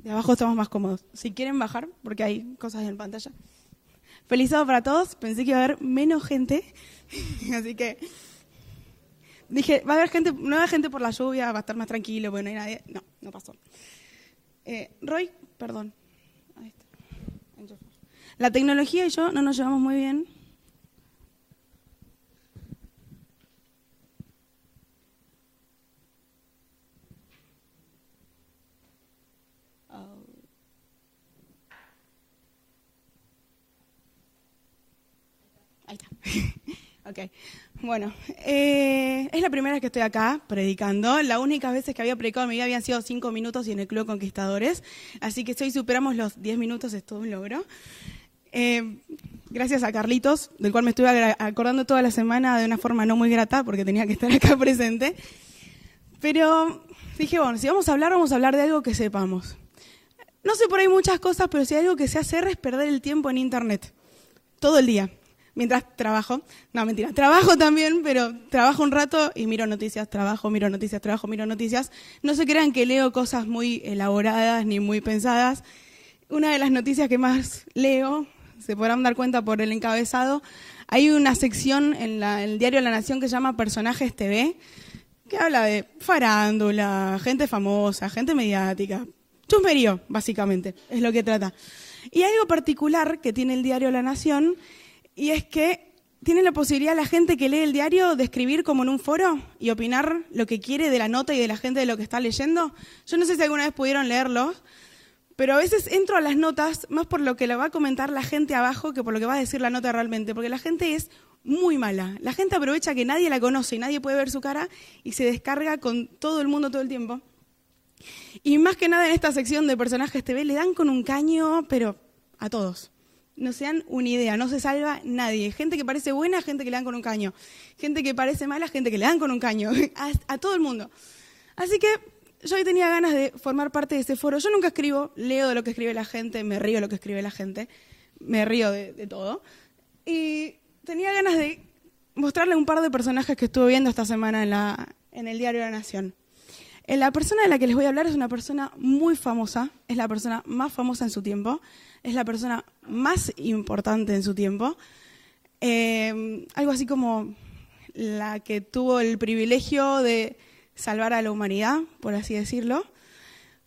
De abajo estamos más cómodos. Si quieren bajar, porque hay cosas en pantalla. Feliz sábado para todos. Pensé que iba a haber menos gente, así que dije, va a haber gente, nueva gente por la lluvia, va a estar más tranquilo, porque no hay nadie. No, no pasó. Roy, perdón. Ahí está. La tecnología y yo no nos llevamos muy bien. Ahí está. Ok. Bueno, es la primera vez que estoy acá predicando. Las únicas veces que había predicado en mi vida habían sido 5 minutos y en el Club Conquistadores. Así que hoy superamos los 10 minutos, es todo un logro. Gracias a Carlitos, del cual me estuve acordando toda la semana de una forma no muy grata, porque tenía que estar acá presente. Pero dije, bueno, si vamos a hablar de algo que sepamos. No sé por ahí muchas cosas, pero si hay algo que sé hacer es perder el tiempo en internet. Todo el día. Mientras trabajo. No, mentira. Trabajo también, pero trabajo un rato y miro noticias, trabajo, miro noticias, trabajo, miro noticias. No se crean que leo cosas muy elaboradas ni muy pensadas. Una de las noticias que más leo, se podrán dar cuenta por el encabezado, hay una sección en el diario La Nación que se llama Personajes TV, que habla de farándula, gente famosa, gente mediática. Chusmerío, básicamente, es lo que trata. Y hay algo particular que tiene el diario La Nación, y es que tiene la posibilidad la gente que lee el diario de escribir como en un foro y opinar lo que quiere de la nota y de la gente de lo que está leyendo. Yo no sé si alguna vez pudieron leerlo, pero a veces entro a las notas más por lo que le va a comentar la gente abajo que por lo que va a decir la nota realmente, porque la gente es muy mala. La gente aprovecha que nadie la conoce y nadie puede ver su cara y se descarga con todo el mundo todo el tiempo. Y más que nada en esta sección de Personajes TV le dan con un caño, pero a todos. No se dan una idea, no se salva nadie. Gente que parece buena, gente que le dan con un caño. Gente que parece mala, gente que le dan con un caño. A todo el mundo. Así que yo hoy tenía ganas de formar parte de ese foro. Yo nunca escribo, leo de lo que escribe la gente, me río de lo que escribe la gente, me río de todo. Y tenía ganas de mostrarle un par de personajes que estuve viendo esta semana en el diario La Nación. La persona de la que les voy a hablar es una persona muy famosa, es la persona más famosa en su tiempo, es la persona más importante en su tiempo, algo así como la que tuvo el privilegio de salvar a la humanidad, por así decirlo.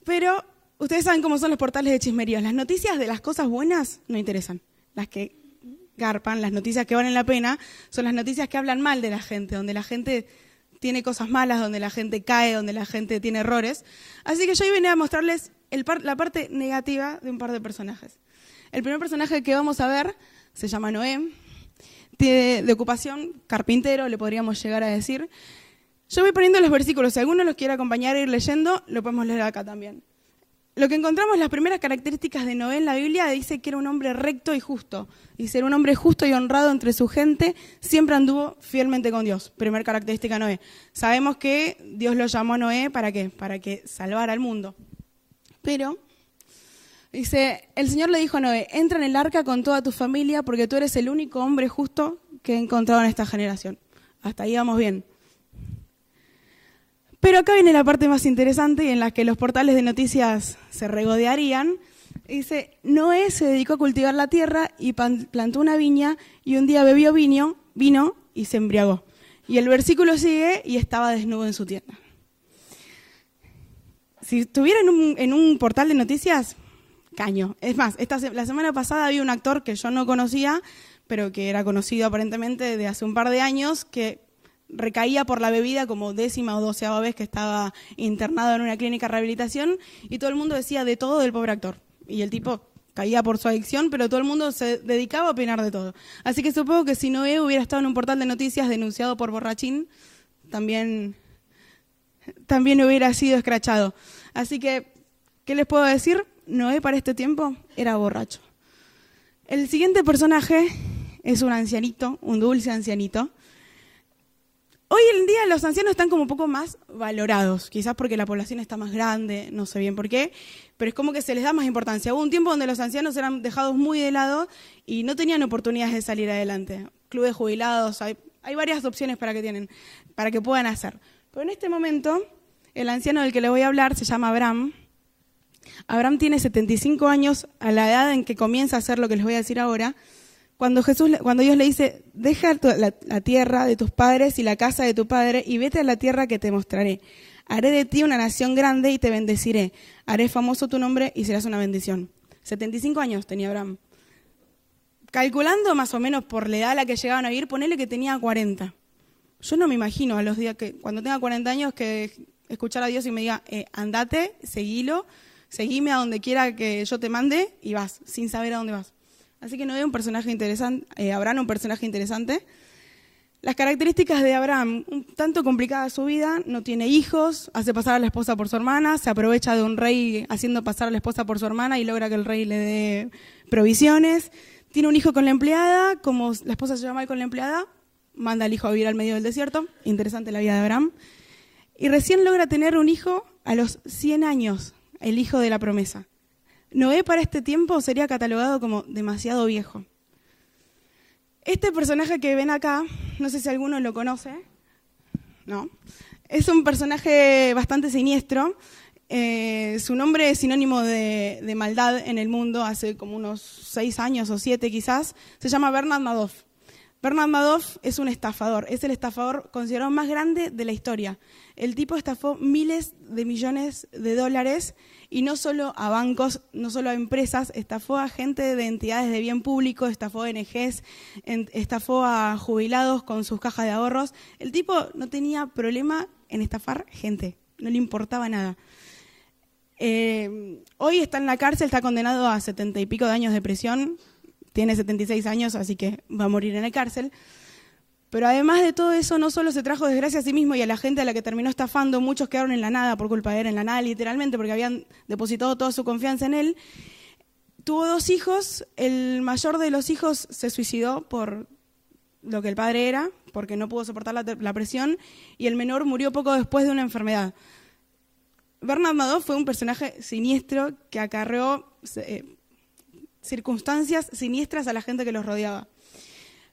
Pero ustedes saben cómo son los portales de chismeríos. Las noticias de las cosas buenas no interesan. Las que garpan, las noticias que valen la pena, son las noticias que hablan mal de la gente, donde la gente tiene cosas malas, donde la gente cae, donde la gente tiene errores. Así que yo hoy venía a mostrarles la parte negativa de un par de personajes. El primer personaje que vamos a ver se llama Noé, tiene de ocupación carpintero, le podríamos llegar a decir. Yo voy poniendo los versículos, si alguno los quiere acompañar e ir leyendo, lo podemos leer acá también. Lo que encontramos, las primeras características de Noé en la Biblia, dice que era un hombre recto y justo. Dice, era un hombre justo y honrado entre su gente, siempre anduvo fielmente con Dios. Primera característica de Noé. Sabemos que Dios lo llamó a Noé, ¿para qué? Para que salvara al mundo. Pero, dice, el Señor le dijo a Noé, entra en el arca con toda tu familia porque tú eres el único hombre justo que he encontrado en esta generación. Hasta ahí vamos bien. Pero acá viene la parte más interesante y en la que los portales de noticias se regodearían. Dice, Noé se dedicó a cultivar la tierra y plantó una viña y un día bebió vino y se embriagó. Y el versículo sigue y estaba desnudo en su tienda. Si estuviera en un portal de noticias, caño. Es más, la semana pasada había un actor que yo no conocía, pero que era conocido aparentemente de hace un par de años, que recaía por la bebida como 10ª o 12ª vez que estaba internado en una clínica de rehabilitación y todo el mundo decía de todo del pobre actor. Y el tipo caía por su adicción, pero todo el mundo se dedicaba a opinar de todo. Así que supongo que si Noé hubiera estado en un portal de noticias denunciado por borrachín, también hubiera sido escrachado. Así que, ¿qué les puedo decir? Noé para este tiempo era borracho. El siguiente personaje es un ancianito, un dulce ancianito. Hoy en día los ancianos están como un poco más valorados, quizás porque la población está más grande, no sé bien por qué, pero es como que se les da más importancia. Hubo un tiempo donde los ancianos eran dejados muy de lado y no tenían oportunidades de salir adelante. Club de jubilados, hay varias opciones para que puedan hacer. Pero en este momento, el anciano del que les voy a hablar se llama Abraham Abraham tiene 75 años a la edad en que comienza a hacer lo que les voy a decir ahora. Cuando Dios le dice, deja la tierra de tus padres y la casa de tu padre y vete a la tierra que te mostraré. Haré de ti una nación grande y te bendeciré. Haré famoso tu nombre y serás una bendición. 75 años tenía Abraham. Calculando más o menos por la edad a la que llegaban a vivir, ponele que tenía 40. Yo no me imagino a los días que, cuando tenga 40 años, que escuchar a Dios y me diga, andate, seguime a donde quiera que yo te mande y vas, sin saber a dónde vas. Así que Noé un personaje interesante, Abraham un personaje interesante. Las características de Abraham, un tanto complicada su vida, no tiene hijos, hace pasar a la esposa por su hermana, se aprovecha de un rey haciendo pasar a la esposa por su hermana y logra que el rey le dé provisiones. Tiene un hijo con la empleada, como la esposa se lleva mal con la empleada, manda al hijo a vivir al medio del desierto. Interesante la vida de Abraham. Y recién logra tener un hijo a los 100 años, el hijo de la promesa. Noé para este tiempo sería catalogado como demasiado viejo. Este personaje que ven acá, no sé si alguno lo conoce, ¿no? Es un personaje bastante siniestro. Su nombre es sinónimo de maldad en el mundo, hace como unos 6 años o 7 quizás. Se llama Bernard Madoff. Bernard Madoff es un estafador, es el estafador considerado más grande de la historia. El tipo estafó miles de millones de dólares y no solo a bancos, no solo a empresas, estafó a gente de entidades de bien público, estafó a ONGs, estafó a jubilados con sus cajas de ahorros. El tipo no tenía problema en estafar gente, no le importaba nada. Hoy está en la cárcel, está condenado a 70 y pico de años de prisión. Tiene 76 años, así que va a morir en la cárcel. Pero además de todo eso, no solo se trajo desgracia a sí mismo y a la gente a la que terminó estafando, muchos quedaron en la nada por culpa de él, en la nada literalmente, porque habían depositado toda su confianza en él. Tuvo 2 hijos, el mayor de los hijos se suicidó por lo que el padre era, porque no pudo soportar la presión, y el menor murió poco después de una enfermedad. Bernard Madoff fue un personaje siniestro que acarreó circunstancias siniestras a la gente que los rodeaba.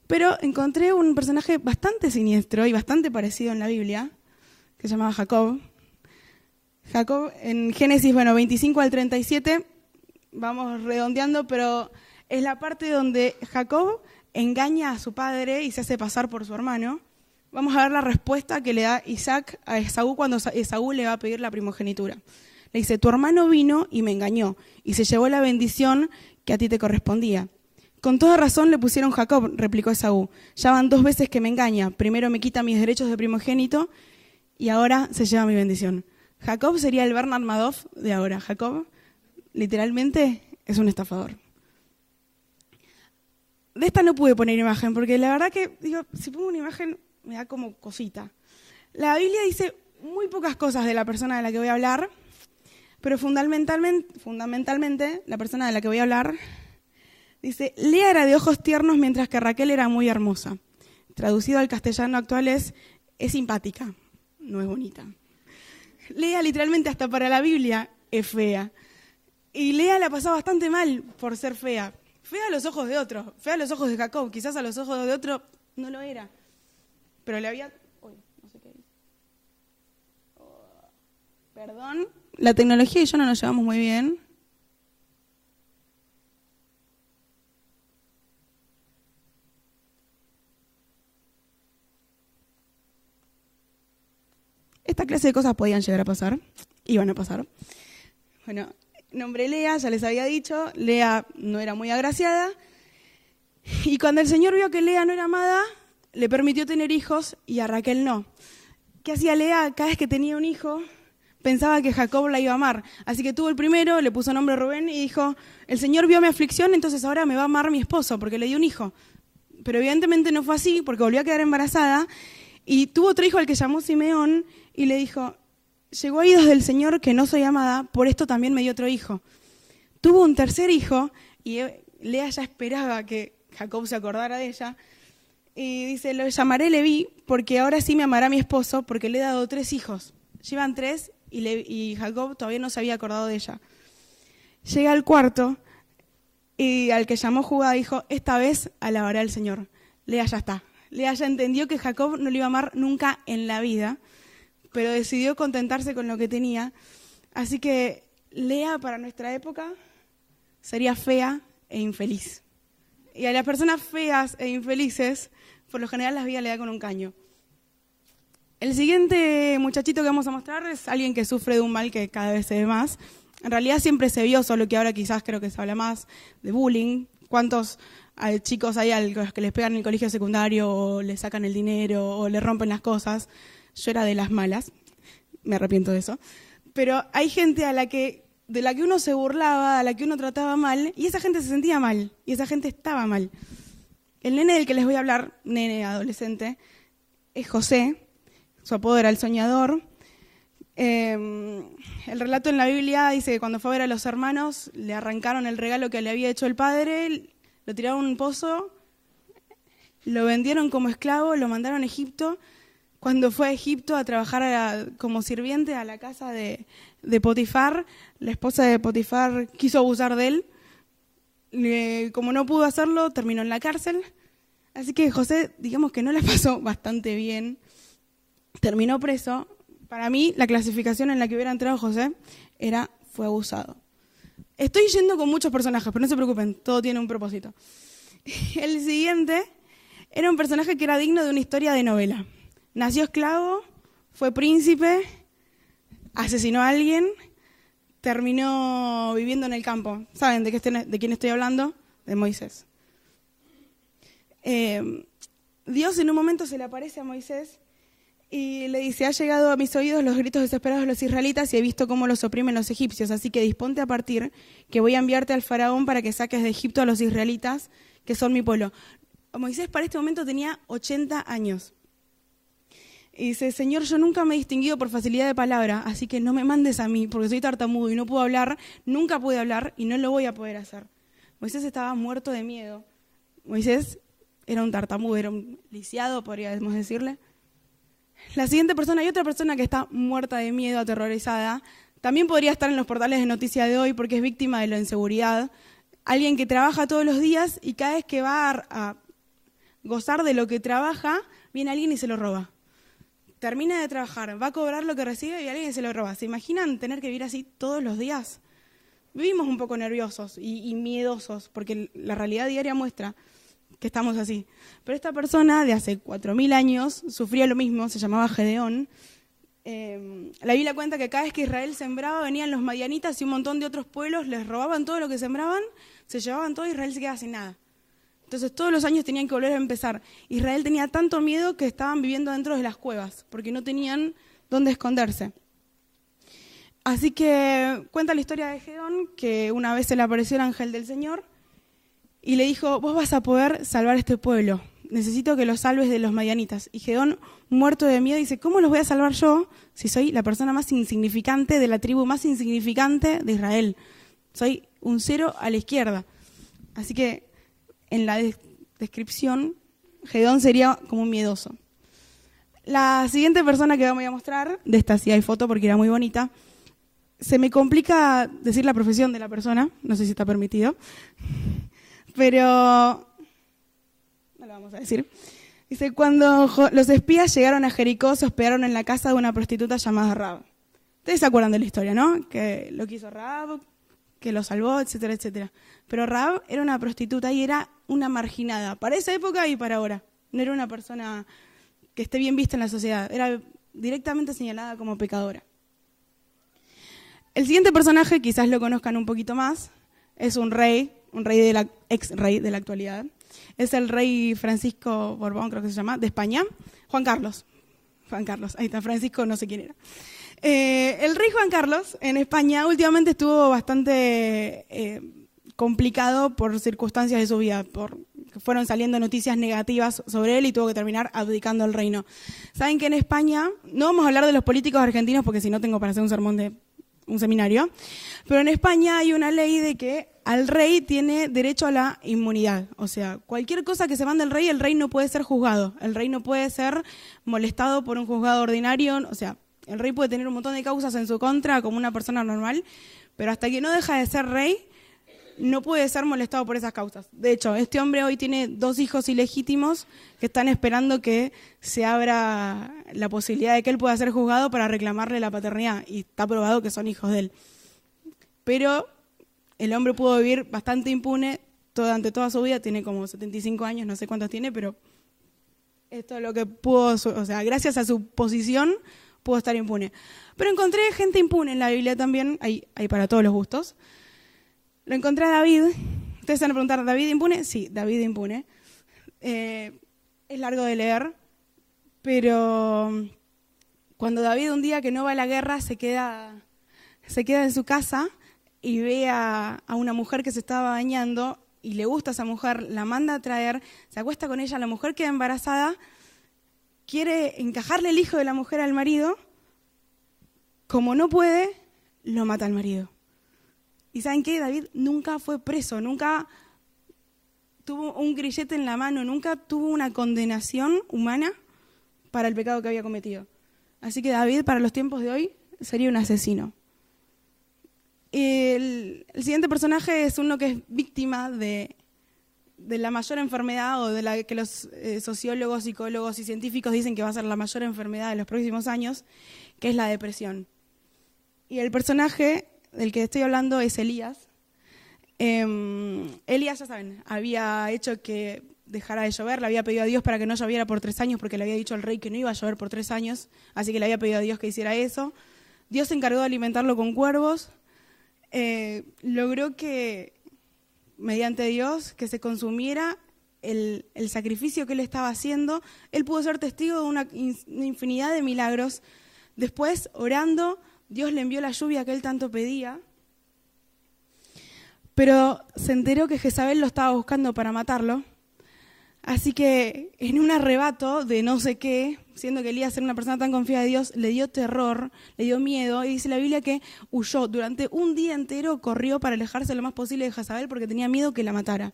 Pero encontré un personaje bastante siniestro y bastante parecido en la Biblia, que se llamaba Jacob. Jacob, en Génesis 25 al 37, vamos redondeando, pero es la parte donde Jacob engaña a su padre y se hace pasar por su hermano. Vamos a ver la respuesta que le da Isaac a Esaú cuando Esaú le va a pedir la primogenitura. Le dice, tu hermano vino y me engañó y se llevó la bendición que a ti te correspondía. Con toda razón le pusieron Jacob, replicó Esaú. Ya van 2 veces que me engaña. Primero me quita mis derechos de primogénito y ahora se lleva mi bendición. Jacob sería el Bernard Madoff de ahora. Jacob, literalmente, es un estafador. De esta no pude poner imagen, porque la verdad que, digo, si pongo una imagen me da como cosita. La Biblia dice muy pocas cosas de la persona de la que voy a hablar, pero fundamentalmente la persona de la que voy a hablar dice, Lea era de ojos tiernos mientras que Raquel era muy hermosa. Traducido al castellano actual es simpática, no es bonita. Lea literalmente hasta para la Biblia es fea. Y Lea la pasó bastante mal por ser fea. Fea a los ojos de otro, fea a los ojos de Jacob, quizás a los ojos de otro no lo era. Pero le había... Uy, no sé qué hice. Perdón, la tecnología y yo no nos llevamos muy bien. Esta clase de cosas podían llegar a pasar, iban a pasar. Bueno, nombré Lea, ya les había dicho, Lea no era muy agraciada, y cuando el Señor vio que Lea no era amada, le permitió tener hijos y a Raquel no. ¿Qué hacía Lea? Cada vez que tenía un hijo, pensaba que Jacob la iba a amar. Así que tuvo el primero, le puso nombre Rubén y dijo, el Señor vio mi aflicción, entonces ahora me va a amar mi esposo, porque le dio un hijo. Pero evidentemente no fue así, porque volvió a quedar embarazada, y tuvo otro hijo al que llamó Simeón, y le dijo, llegó a oídos del Señor que no soy amada, por esto también me dio otro hijo. Tuvo un tercer hijo, y Lea ya esperaba que Jacob se acordara de ella, y dice, lo llamaré Leví, porque ahora sí me amará mi esposo, porque le he dado 3 hijos. Llevan 3, y Jacob todavía no se había acordado de ella. Llega al cuarto, y al que llamó Judá dijo, esta vez alabará al Señor. Lea ya está. Lea ya entendió que Jacob no le iba a amar nunca en la vida, pero decidió contentarse con lo que tenía. Así que Lea para nuestra época sería fea e infeliz. Y a las personas feas e infelices, por lo general las vida le da con un caño. El siguiente muchachito que vamos a mostrar es alguien que sufre de un mal que cada vez se ve más. En realidad siempre se vio, solo que ahora quizás creo que se habla más de bullying. ¿Cuántos chicos hay a los que les pegan en el colegio secundario o le sacan el dinero o le rompen las cosas? Yo era de las malas, me arrepiento de eso. Pero hay gente de la que uno se burlaba, a la que uno trataba mal, y esa gente se sentía mal, y esa gente estaba mal. El nene del que les voy a hablar, nene adolescente, es José. Su apodo era el soñador. El relato en la Biblia dice que cuando fue a ver a los hermanos, le arrancaron el regalo que le había hecho el padre, lo tiraron a un pozo, lo vendieron como esclavo, lo mandaron a Egipto. Cuando fue a Egipto a trabajar como sirviente a la casa de Potifar, la esposa de Potifar quiso abusar de él. Como no pudo hacerlo, terminó en la cárcel. Así que José, digamos que no la pasó bastante bien. Terminó preso. Para mí, la clasificación en la que hubiera entrado José fue abusado. Estoy yendo con muchos personajes, pero no se preocupen, todo tiene un propósito. El siguiente era un personaje que era digno de una historia de novela. Nació esclavo, fue príncipe, asesinó a alguien, terminó viviendo en el campo. ¿Saben de quién estoy hablando? De Moisés. Dios en un momento se le aparece a Moisés y le dice: ha llegado a mis oídos los gritos desesperados de los israelitas y he visto cómo los oprimen los egipcios, así que disponte a partir, que voy a enviarte al faraón para que saques de Egipto a los israelitas, que son mi pueblo. Moisés para este momento tenía 80 años. Y dice: Señor, yo nunca me he distinguido por facilidad de palabra, así que no me mandes a mí, porque soy tartamudo y no puedo hablar, nunca pude hablar y no lo voy a poder hacer. Moisés estaba muerto de miedo. Moisés era un tartamudo, era un lisiado, podríamos decirle. La siguiente persona, hay otra persona que está muerta de miedo, aterrorizada. También podría estar en los portales de noticias de hoy porque es víctima de la inseguridad. Alguien que trabaja todos los días y cada vez que va a gozar de lo que trabaja, viene alguien y se lo roba. Termina de trabajar, va a cobrar lo que recibe y alguien se lo roba. ¿Se imaginan tener que vivir así todos los días? Vivimos un poco nerviosos y miedosos porque la realidad diaria muestra que estamos así. Pero esta persona de hace 4.000 años sufría lo mismo, se llamaba Gedeón. La Biblia cuenta que cada vez que Israel sembraba venían los madianitas y un montón de otros pueblos, les robaban todo lo que sembraban, se llevaban todo y Israel se quedaba sin nada. Entonces todos los años tenían que volver a empezar. Israel tenía tanto miedo que estaban viviendo dentro de las cuevas, porque no tenían dónde esconderse. Así que cuenta la historia de Gedeón, que una vez se le apareció el ángel del Señor y le dijo: vos vas a poder salvar a este pueblo, necesito que los salves de los madianitas. Y Gedeón, muerto de miedo, dice: ¿cómo los voy a salvar yo si soy la persona más insignificante de la tribu más insignificante de Israel? Soy un cero a la izquierda. Así que en la descripción, Gedeón sería como un miedoso. La siguiente persona que voy a mostrar, de esta sí hay foto porque era muy bonita, se me complica decir la profesión de la persona, no sé si está permitido, pero no lo vamos a decir. Dice: cuando los espías llegaron a Jericó, se hospedaron en la casa de una prostituta llamada Rahab. Ustedes se acuerdan de la historia, ¿no? Que lo quiso Rahab, que lo salvó, etcétera, etcétera. Pero Rahab era una prostituta y era una marginada, para esa época y para ahora. No era una persona que esté bien vista en la sociedad, era directamente señalada como pecadora. El siguiente personaje, quizás lo conozcan un poquito más, es un rey ex rey de la actualidad. Es el rey Francisco Borbón, creo que se llama, de España. Juan Carlos, ahí está, Francisco no sé quién era. El rey Juan Carlos en España últimamente estuvo bastante complicado por circunstancias de su vida, fueron saliendo noticias negativas sobre él y tuvo que terminar abdicando el reino. Saben que en España, no vamos a hablar de los políticos argentinos porque si no tengo para hacer un sermón de un seminario, pero en España hay una ley de que al rey tiene derecho a la inmunidad. O sea, cualquier cosa que se mande al rey, el rey no puede ser juzgado, el rey no puede ser molestado por un juzgado ordinario, o sea, el rey puede tener un montón de causas en su contra como una persona normal, pero hasta que no deja de ser rey, no puede ser molestado por esas causas. De hecho, este hombre hoy tiene 2 hijos ilegítimos que están esperando que se abra la posibilidad de que él pueda ser juzgado para reclamarle la paternidad, y está probado que son hijos de él. pero el hombre pudo vivir bastante impune durante toda su vida, tiene como 75 años, no sé cuántos tiene, pero esto es lo que pudo, o sea, gracias a su posición pudo estar impune. Pero encontré gente impune en la Biblia también, hay para todos los gustos. Lo encontré a David. Ustedes se van a preguntar, ¿David impune? Sí, David impune. Es largo de leer, pero cuando David un día que no va a la guerra se queda en su casa y ve a una mujer que se estaba bañando y le gusta a esa mujer, la manda a traer, se acuesta con ella, la mujer queda embarazada, quiere encajarle el hijo de la mujer al marido, como no puede, lo mata al marido. ¿Y saben qué? David nunca fue preso, nunca tuvo un grillete en la mano, nunca tuvo una condenación humana para el pecado que había cometido. Así que David, para los tiempos de hoy, sería un asesino. El siguiente personaje es uno que es víctima de la mayor enfermedad, o de la que los sociólogos, psicólogos y científicos dicen que va a ser la mayor enfermedad de los próximos años, que es la depresión. Y el personaje del que estoy hablando es Elías. Elías, ya saben, había hecho que dejara de llover, le había pedido a Dios para que no lloviera por 3 años, porque le había dicho al rey que no iba a llover por 3 años, así que le había pedido a Dios que hiciera eso. Dios se encargó de alimentarlo con cuervos, logró que, mediante Dios, que se consumiera el sacrificio que él estaba haciendo. Él pudo ser testigo de una infinidad de milagros. Después, orando, Dios le envió la lluvia que él tanto pedía, pero se enteró que Jezabel lo estaba buscando para matarlo. Así que en un arrebato de no sé qué, siendo que Elías era una persona tan confiada de Dios, le dio terror, le dio miedo, y dice la Biblia que huyó. Durante un día entero corrió para alejarse lo más posible de Jezabel porque tenía miedo que la matara.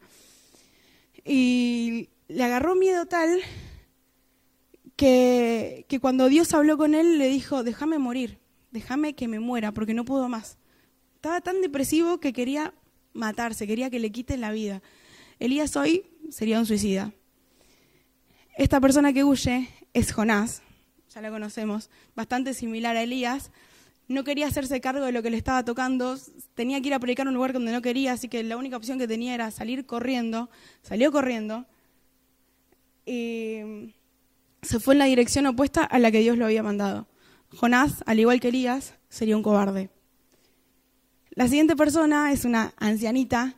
Y le agarró miedo tal que cuando Dios habló con él le dijo: déjame morir, déjame que me muera porque no puedo más. Estaba tan depresivo que quería matarse, quería que le quiten la vida. Elías hoy sería un suicida. Esta persona que huye es Jonás, ya la conocemos, bastante similar a Elías. No quería hacerse cargo de lo que le estaba tocando, tenía que ir a predicar a un lugar donde no quería, así que la única opción que tenía era salir corriendo. Salió corriendo y se fue en la dirección opuesta a la que Dios lo había mandado. Jonás, al igual que Elías, sería un cobarde. La siguiente persona es una ancianita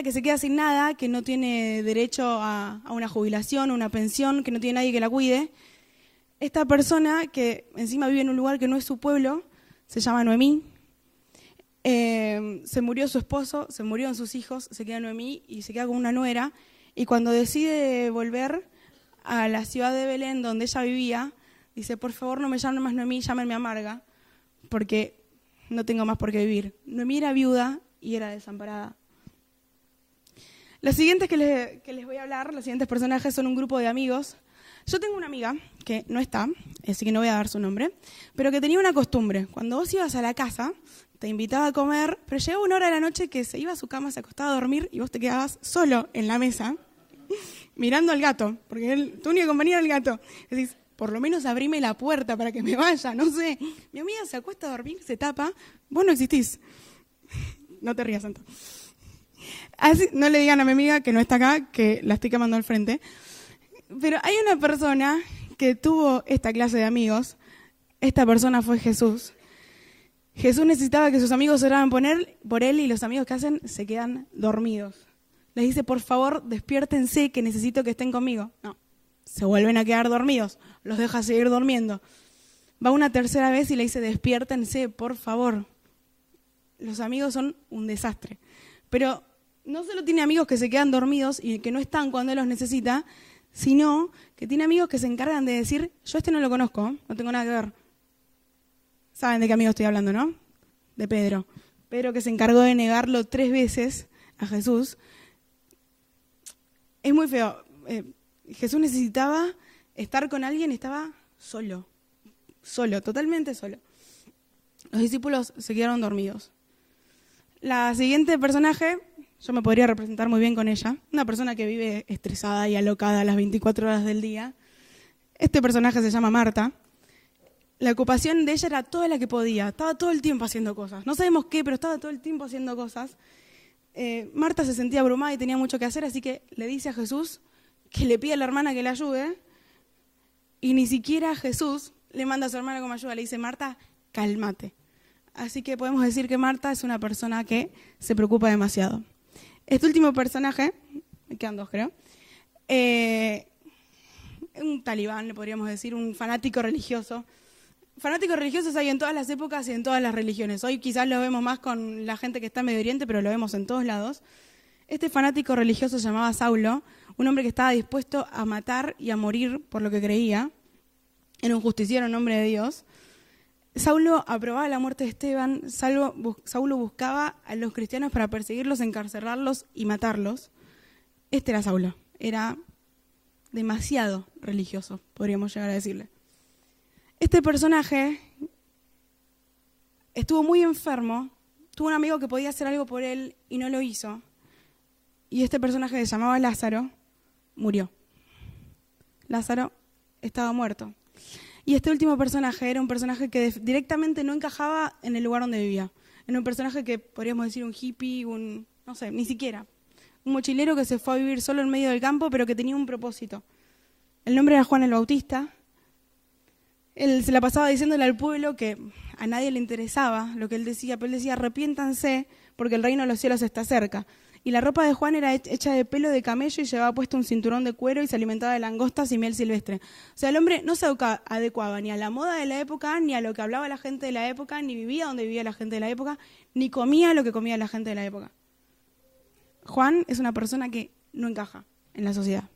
que se queda sin nada, que no tiene derecho a una jubilación, una pensión, que no tiene nadie que la cuide. Esta persona, que encima vive en un lugar que no es su pueblo, se llama Noemí. Se murió su esposo, se murieron sus hijos, se queda Noemí y se queda con una nuera. Y cuando decide volver a la ciudad de Belén, donde ella vivía, dice: por favor, no me llamen más Noemí, llámenme Amarga, porque no tengo más por qué vivir. Noemí era viuda y era desamparada. Los siguientes que les voy a hablar, los siguientes personajes, son un grupo de amigos. Yo tengo una amiga que no está, así que no voy a dar su nombre, pero que tenía una costumbre. Cuando vos ibas a la casa, te invitaba a comer, pero llegaba una hora de la noche que se iba a su cama, se acostaba a dormir y vos te quedabas solo en la mesa mirando al gato, porque tu única compañía era el gato. Decís: por lo menos abrime la puerta para que me vaya, no sé. Mi amiga se acuesta a dormir, se tapa, vos no existís. No te rías, Santo. Así, no le digan a mi amiga que no está acá, que la estoy quemando al frente. Pero hay una persona que tuvo esta clase de amigos. Esta persona fue Jesús. Jesús necesitaba que sus amigos oraran por él, y los amigos que hacen se quedan dormidos. Les dice: por favor, despiértense, que necesito que estén conmigo. No. Se vuelven a quedar dormidos, los deja seguir durmiendo. Va una tercera vez y le dice: despiértense, por favor. Los amigos son un desastre. Pero no solo tiene amigos que se quedan dormidos y que no están cuando él los necesita, sino que tiene amigos que se encargan de decir: yo no lo conozco, no tengo nada que ver. ¿Saben de qué amigo estoy hablando, no? De Pedro. Pedro, que se encargó de negarlo 3 veces a Jesús. Es muy feo. Jesús necesitaba estar con alguien, estaba solo, totalmente solo. Los discípulos se quedaron dormidos. La siguiente personaje, yo me podría representar muy bien con ella, una persona que vive estresada y alocada las 24 horas del día. Este personaje se llama Marta. La ocupación de ella era toda la que podía, estaba todo el tiempo haciendo cosas. No sabemos qué, pero estaba todo el tiempo haciendo cosas. Marta se sentía abrumada y tenía mucho que hacer, así que le dice a Jesús que le pide a la hermana que le ayude, y ni siquiera Jesús le manda a su hermana como ayuda, le dice, Marta, cálmate. Así que podemos decir que Marta es una persona que se preocupa demasiado. Este último personaje, me quedan dos creo, un talibán, le podríamos decir, un fanático religioso. Fanáticos religiosos hay en todas las épocas y en todas las religiones. Hoy quizás lo vemos más con la gente que está en Medio Oriente, pero lo vemos en todos lados. Este fanático religioso se llamaba Saulo, un hombre que estaba dispuesto a matar y a morir por lo que creía. Era un justiciero en nombre de Dios. Saulo aprobaba la muerte de Esteban. Saulo buscaba a los cristianos para perseguirlos, encarcelarlos y matarlos. Este era Saulo. Era demasiado religioso, podríamos llegar a decirle. Este personaje estuvo muy enfermo, tuvo un amigo que podía hacer algo por él y no lo hizo. Y este personaje que se llamaba Lázaro murió. Lázaro estaba muerto. Y este último personaje era un personaje que directamente no encajaba en el lugar donde vivía. Era un personaje que podríamos decir un hippie, no sé, ni siquiera. Un mochilero que se fue a vivir solo en medio del campo, pero que tenía un propósito. El nombre era Juan el Bautista. Él se la pasaba diciéndole al pueblo que a nadie le interesaba lo que él decía, pero él decía, arrepiéntanse porque el reino de los cielos está cerca. Y la ropa de Juan era hecha de pelo de camello y llevaba puesto un cinturón de cuero y se alimentaba de langostas y miel silvestre. O sea, el hombre no se adecuaba ni a la moda de la época, ni a lo que hablaba la gente de la época, ni vivía donde vivía la gente de la época, ni comía lo que comía la gente de la época. Juan es una persona que no encaja en la sociedad.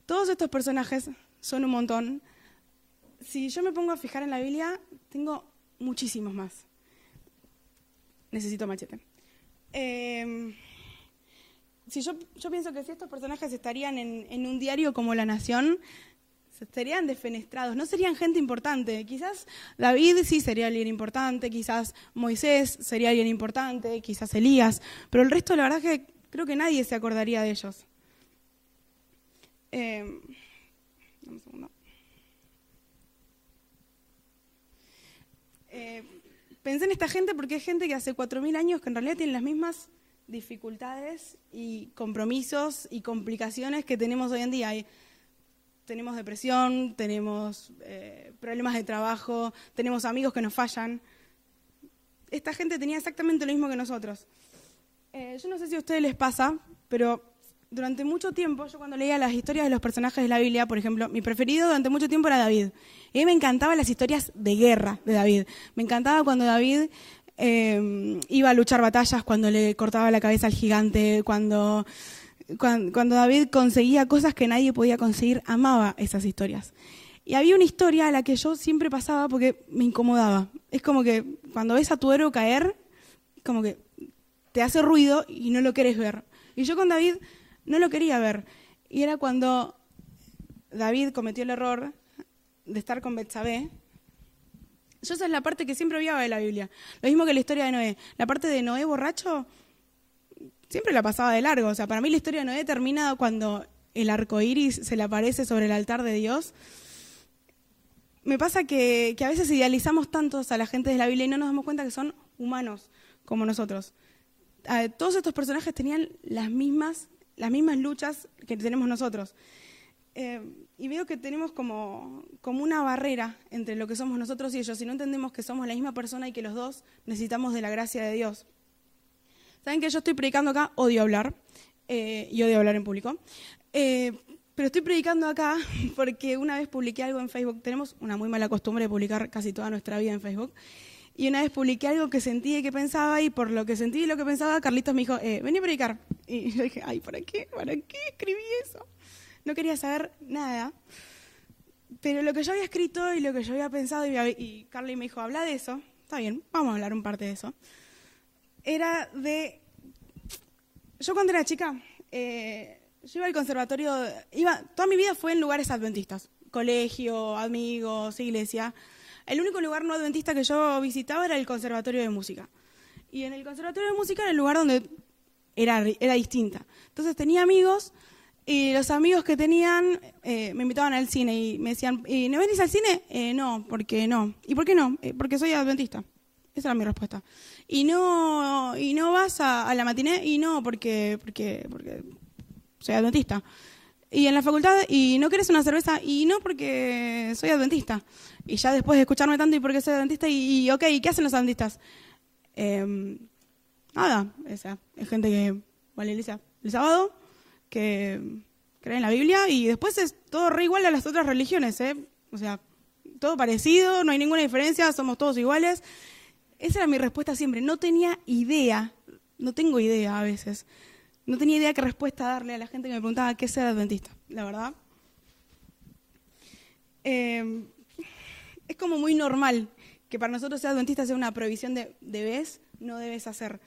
Todos estos personajes son un montón. Si yo me pongo a fijar en la Biblia, tengo muchísimos más. Necesito machete. Yo pienso que si estos personajes estarían en un diario como La Nación, estarían defenestrados, no serían gente importante. Quizás David sí sería alguien importante, quizás Moisés sería alguien importante, quizás Elías, pero el resto la verdad es que creo que nadie se acordaría de ellos. Dame un segundo. Pensé en esta gente porque es gente que hace 4.000 años que en realidad tiene las mismas dificultades y compromisos y complicaciones que tenemos hoy en día. Tenemos depresión, tenemos problemas de trabajo, tenemos amigos que nos fallan. Esta gente tenía exactamente lo mismo que nosotros. Yo no sé si a ustedes les pasa, pero durante mucho tiempo, yo cuando leía las historias de los personajes de la Biblia, por ejemplo, mi preferido durante mucho tiempo era David. Y a mí me encantaban las historias de guerra de David. Me encantaba cuando David iba a luchar batallas, cuando le cortaba la cabeza al gigante, cuando David conseguía cosas que nadie podía conseguir. Amaba esas historias. Y había una historia a la que yo siempre pasaba porque me incomodaba. Es como que cuando ves a tu héroe caer, como que te hace ruido y no lo querés ver. Y yo con David no lo quería ver. Y era cuando David cometió el error de estar con Betsabé. Yo esa es la parte que siempre odiaba de la Biblia. Lo mismo que la historia de Noé. La parte de Noé borracho siempre la pasaba de largo. O sea, para mí la historia de Noé termina cuando el arco iris se le aparece sobre el altar de Dios. Me pasa que a veces idealizamos tanto a la gente de la Biblia y no nos damos cuenta que son humanos como nosotros. Todos estos personajes tenían las mismas luchas que tenemos nosotros. Y veo que tenemos como una barrera entre lo que somos nosotros y ellos, y no entendemos que somos la misma persona y que los dos necesitamos de la gracia de Dios. Saben que yo estoy predicando acá, odio hablar, y odio hablar en público, pero estoy predicando acá porque una vez publiqué algo en Facebook. Tenemos una muy mala costumbre de publicar casi toda nuestra vida en Facebook. Y una vez publiqué algo que sentí y que pensaba, y por lo que sentí y lo que pensaba, Carlitos me dijo, vení a predicar. Y yo dije, ay, ¿para qué? ¿Para qué escribí eso? No quería saber nada. Pero lo que yo había escrito y lo que yo había pensado, y Carly me dijo, habla de eso. Está bien, vamos a hablar un parte de eso. Era de... Yo cuando era chica, yo iba al conservatorio, toda mi vida fue en lugares adventistas. Colegio, amigos, iglesia. El único lugar no adventista que yo visitaba era el conservatorio de música. Y en el conservatorio de música era el lugar donde era distinta. Entonces tenía amigos Y los amigos que tenían me invitaban al cine y me decían, ¿no venís al cine? No, porque no. ¿Y por qué no? Porque soy adventista. Esa era mi respuesta. ¿Y no vas a la matiné? Y no, porque soy adventista. Y en la facultad, ¿y no querés una cerveza? Y no, porque soy adventista. Y ya después de escucharme tanto, ¿y por qué soy adventista? ¿Y qué hacen los adventistas? Nada, esa es gente que va a la iglesia el sábado, que cree en la Biblia, y después es todo re igual a las otras religiones, o sea, todo parecido, no hay ninguna diferencia, somos todos iguales. Esa era mi respuesta siempre. No tenía idea, no tengo idea a veces, no tenía idea qué respuesta darle a la gente que me preguntaba qué es ser adventista, la verdad. Es como muy normal que para nosotros ser adventista sea una prohibición de debes, no debes hacer.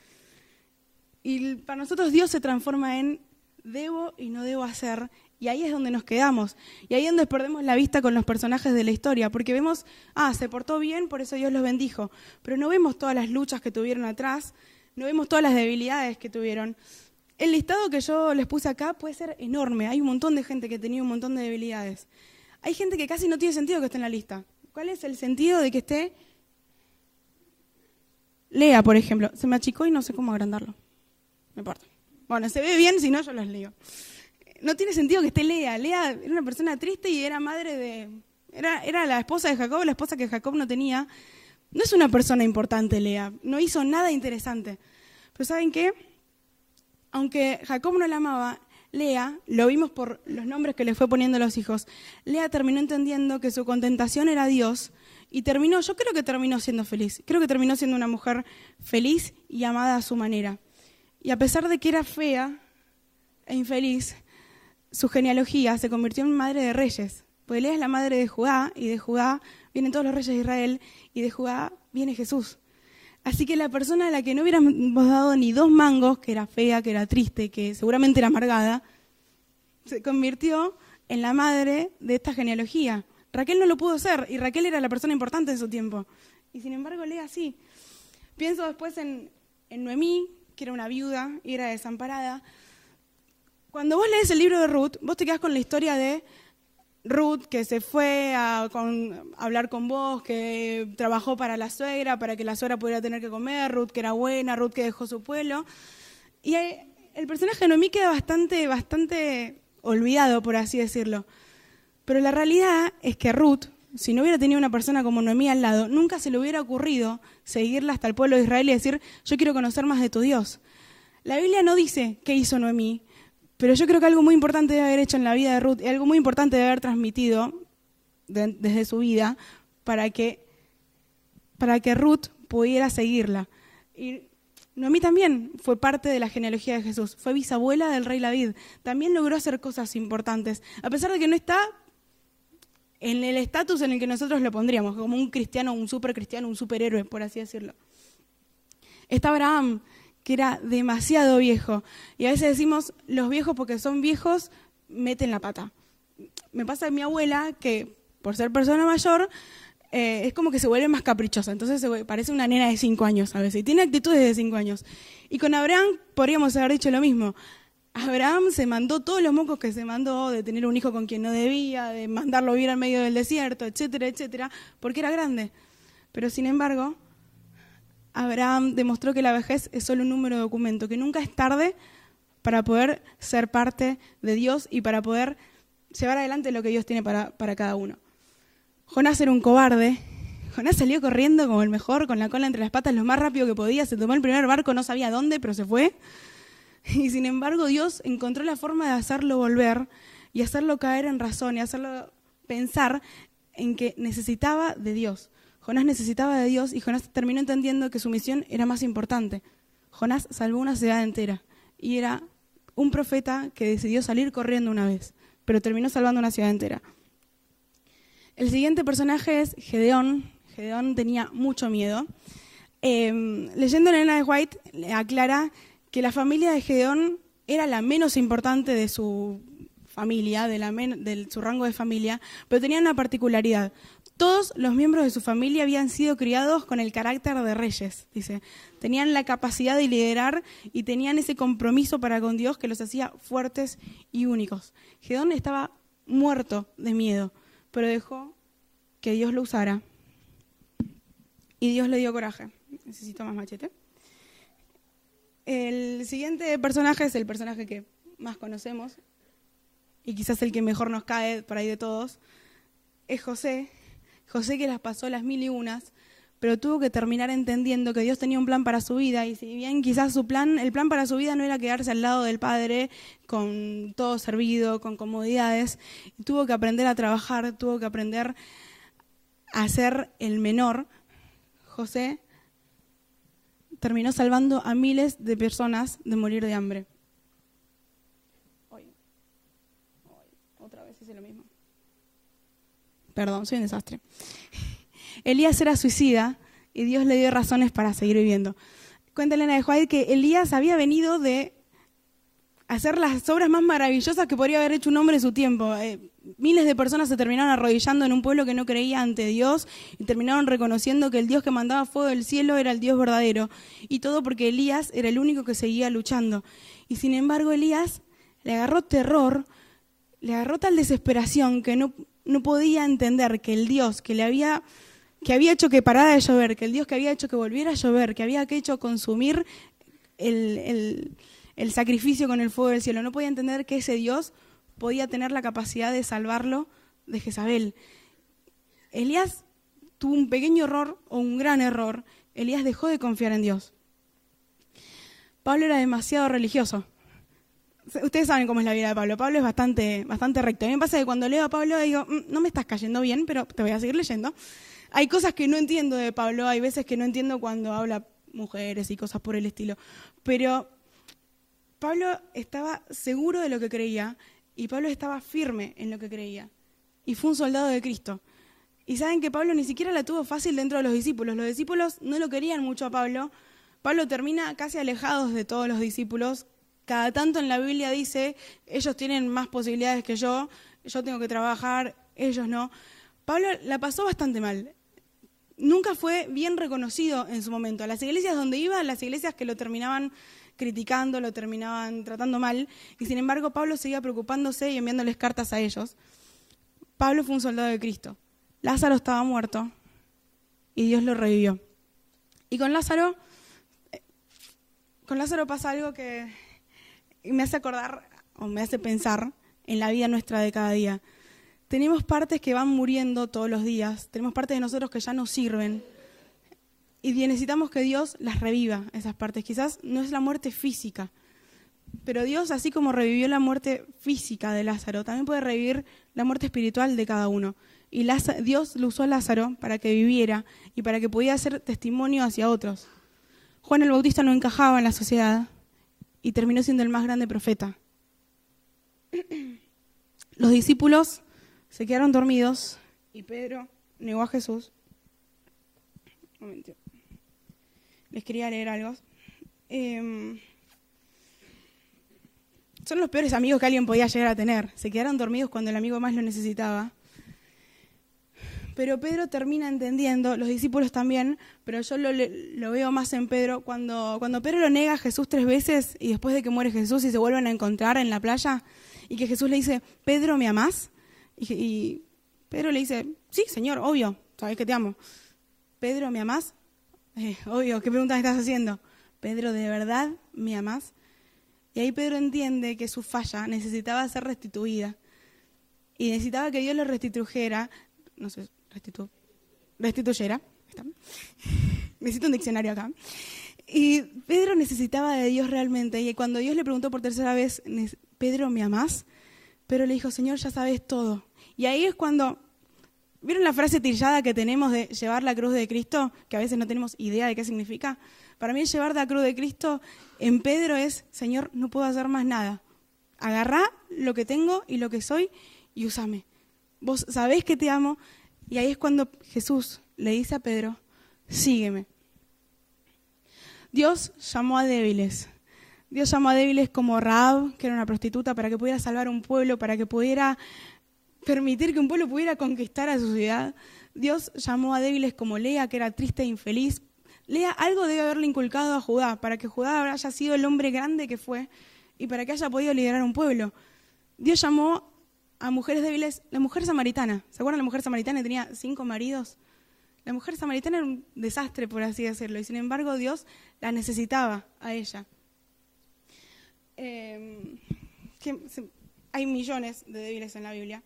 Y para nosotros Dios se transforma en debo y no debo hacer, y ahí es donde nos quedamos, y ahí es donde perdemos la vista con los personajes de la historia, porque vemos, se portó bien, por eso Dios los bendijo, pero no vemos todas las luchas que tuvieron atrás, no vemos todas las debilidades que tuvieron. El listado que yo les puse acá puede ser enorme, hay un montón de gente que tenía un montón de debilidades. Hay gente que casi no tiene sentido que esté en la lista. ¿Cuál es el sentido de que esté Lea, por ejemplo? Se me achicó y no sé cómo agrandarlo. No importa. Bueno, se ve bien, si no yo los leo. No tiene sentido que esté Lea. Lea era una persona triste y era madre de... Era la esposa de Jacob, la esposa que Jacob no tenía. No es una persona importante, Lea. No hizo nada interesante. Pero ¿saben qué? Aunque Jacob no la amaba, Lea, lo vimos por los nombres que le fue poniendo a los hijos, Lea terminó entendiendo que su contentación era Dios y yo creo que terminó siendo feliz. Creo que terminó siendo una mujer feliz y amada a su manera. Y a pesar de que era fea e infeliz, su genealogía se convirtió en madre de reyes. Porque Lea es la madre de Judá, y de Judá vienen todos los reyes de Israel, y de Judá viene Jesús. Así que la persona a la que no hubiéramos dado ni 2 mangos, que era fea, que era triste, que seguramente era amargada, se convirtió en la madre de esta genealogía. Raquel no lo pudo ser, y Raquel era la persona importante en su tiempo. Y sin embargo, Lea sí. Pienso después en Noemí, que era una viuda y era desamparada. Cuando vos lees el libro de Ruth, vos te quedás con la historia de Ruth, que se fue a hablar con vos, que trabajó para la suegra, para que la suegra pudiera tener que comer, Ruth que era buena, Ruth que dejó su pueblo. Y el personaje de Noemí queda bastante olvidado, por así decirlo. Pero la realidad es que Ruth, si no hubiera tenido una persona como Noemí al lado, nunca se le hubiera ocurrido seguirla hasta el pueblo de Israel y decir, yo quiero conocer más de tu Dios. La Biblia no dice qué hizo Noemí, pero yo creo que algo muy importante de haber hecho en la vida de Ruth, y algo muy importante de haber transmitido desde su vida, para que Ruth pudiera seguirla. Y Noemí también fue parte de la genealogía de Jesús, fue bisabuela del rey David, también logró hacer cosas importantes, a pesar de que no está en el estatus en el que nosotros lo pondríamos, como un cristiano, un supercristiano, un superhéroe, por así decirlo. Está Abraham, que era demasiado viejo. Y a veces decimos, los viejos porque son viejos, meten la pata. Me pasa a mi abuela que, por ser persona mayor, es como que se vuelve más caprichosa. Entonces parece una nena de 5 años a veces. Y tiene actitudes de 5 años. Y con Abraham podríamos haber dicho lo mismo. Abraham se mandó todos los mocos que se mandó, de tener un hijo con quien no debía, de mandarlo a vivir en medio del desierto, etcétera, etcétera, porque era grande. Pero sin embargo, Abraham demostró que la vejez es solo un número de documento, que nunca es tarde para poder ser parte de Dios y para poder llevar adelante lo que Dios tiene para cada uno. Jonás era un cobarde. Jonás salió corriendo como el mejor, con la cola entre las patas, lo más rápido que podía. Se tomó el primer barco, no sabía dónde, pero se fue. Y sin embargo, Dios encontró la forma de hacerlo volver y hacerlo caer en razón y hacerlo pensar en que necesitaba de Dios. Jonás necesitaba de Dios y Jonás terminó entendiendo que su misión era más importante. Jonás salvó una ciudad entera y era un profeta que decidió salir corriendo una vez, pero terminó salvando una ciudad entera. El siguiente personaje es Gedeón. Gedeón tenía mucho miedo. Leyendo Elena de White, le aclara que la familia de Gedeón era la menos importante de su familia, de su rango de familia, pero tenía una particularidad. Todos los miembros de su familia habían sido criados con el carácter de reyes, dice. Tenían la capacidad de liderar y tenían ese compromiso para con Dios que los hacía fuertes y únicos. Gedeón estaba muerto de miedo, pero dejó que Dios lo usara. Y Dios le dio coraje. Necesito más machete. El siguiente personaje es el personaje que más conocemos y quizás el que mejor nos cae por ahí de todos. Es José. José que las pasó las 1001, pero tuvo que terminar entendiendo que Dios tenía un plan para su vida, y si bien quizás el plan para su vida no era quedarse al lado del padre con todo servido, con comodidades, tuvo que aprender a trabajar, tuvo que aprender a ser el menor. José terminó salvando a miles de personas de morir de hambre. Otra vez hice lo mismo. Perdón, soy un desastre. Elías era suicida y Dios le dio razones para seguir viviendo. Cuenta Elena de White que Elías había venido de hacer las obras más maravillosas que podría haber hecho un hombre en su tiempo. Miles de personas se terminaron arrodillando en un pueblo que no creía ante Dios y terminaron reconociendo que el Dios que mandaba fuego del cielo era el Dios verdadero. Y todo porque Elías era el único que seguía luchando. Y sin embargo Elías le agarró terror, le agarró tal desesperación que no podía entender que el Dios que había hecho que parara de llover, que el Dios que había hecho que volviera a llover, que había hecho consumir el sacrificio con el fuego del cielo, no podía entender que ese Dios podía tener la capacidad de salvarlo de Jezabel. Elías tuvo un pequeño error o un gran error. Elías dejó de confiar en Dios. Pablo era demasiado religioso. Ustedes saben cómo es la vida de Pablo. Pablo es bastante recto. A mí me pasa que cuando leo a Pablo digo, no me estás cayendo bien, pero te voy a seguir leyendo. Hay cosas que no entiendo de Pablo, hay veces que no entiendo cuando habla mujeres y cosas por el estilo. Pero Pablo estaba seguro de lo que creía y Pablo estaba firme en lo que creía. Y fue un soldado de Cristo. Y saben que Pablo ni siquiera la tuvo fácil dentro de los discípulos. Los discípulos no lo querían mucho a Pablo. Pablo termina casi alejados de todos los discípulos. Cada tanto en la Biblia dice, ellos tienen más posibilidades que yo tengo que trabajar, ellos no. Pablo la pasó bastante mal. Nunca fue bien reconocido en su momento. Las iglesias donde iba, las iglesias que lo terminaban criticando, lo terminaban tratando mal, y sin embargo Pablo seguía preocupándose y enviándoles cartas a ellos. Pablo fue un soldado de Cristo. Lázaro estaba muerto y Dios lo revivió. Y con Lázaro pasa algo que me hace acordar o me hace pensar en la vida nuestra de cada día. Tenemos partes que van muriendo todos los días, tenemos partes de nosotros que ya no sirven y necesitamos que Dios las reviva, esas partes. Quizás no es la muerte física, pero Dios, así como revivió la muerte física de Lázaro, también puede revivir la muerte espiritual de cada uno. Y Dios lo usó a Lázaro para que viviera y para que pudiera ser testimonio hacia otros. Juan el Bautista no encajaba en la sociedad y terminó siendo el más grande profeta. Los discípulos se quedaron dormidos y Pedro negó a Jesús. Un momento. Les quería leer algo. Son los peores amigos que alguien podía llegar a tener. Se quedaron dormidos cuando el amigo más lo necesitaba. Pero Pedro termina entendiendo, los discípulos también, pero yo lo veo más en Pedro. Cuando Pedro lo nega a Jesús 3 veces y después de que muere Jesús y se vuelven a encontrar en la playa y que Jesús le dice, Pedro, ¿me amás? Y Pedro le dice, sí, Señor, obvio, sabes que te amo. Pedro, ¿me amás? Obvio, ¿qué pregunta me estás haciendo? Pedro, ¿de verdad me amás? Y ahí Pedro entiende que su falla necesitaba ser restituida y necesitaba que Dios lo restituyera. No sé, restituyera. Necesito un diccionario acá. Y Pedro necesitaba de Dios realmente. Y cuando Dios le preguntó por tercera vez, Pedro, ¿me amás? Pedro le dijo, Señor, ya sabes todo. Y ahí es cuando, ¿vieron la frase trillada que tenemos de llevar la cruz de Cristo? Que a veces no tenemos idea de qué significa. Para mí llevar la cruz de Cristo en Pedro es, Señor, no puedo hacer más nada. Agarrá lo que tengo y lo que soy y úsame. Vos sabés que te amo. Y ahí es cuando Jesús le dice a Pedro, sígueme. Dios llamó a débiles. Dios llamó a débiles como Rahab, que era una prostituta, para que pudiera salvar un pueblo, para que pudiera permitir que un pueblo pudiera conquistar a su ciudad. Dios llamó a débiles como Lea, que era triste e infeliz. Lea algo debe haberle inculcado a Judá, para que Judá haya sido el hombre grande que fue y para que haya podido liderar un pueblo. Dios llamó a mujeres débiles, la mujer samaritana. ¿Se acuerdan de la mujer samaritana que tenía 5 maridos? La mujer samaritana era un desastre, por así decirlo, y sin embargo Dios la necesitaba a ella. Hay millones de débiles en la Biblia.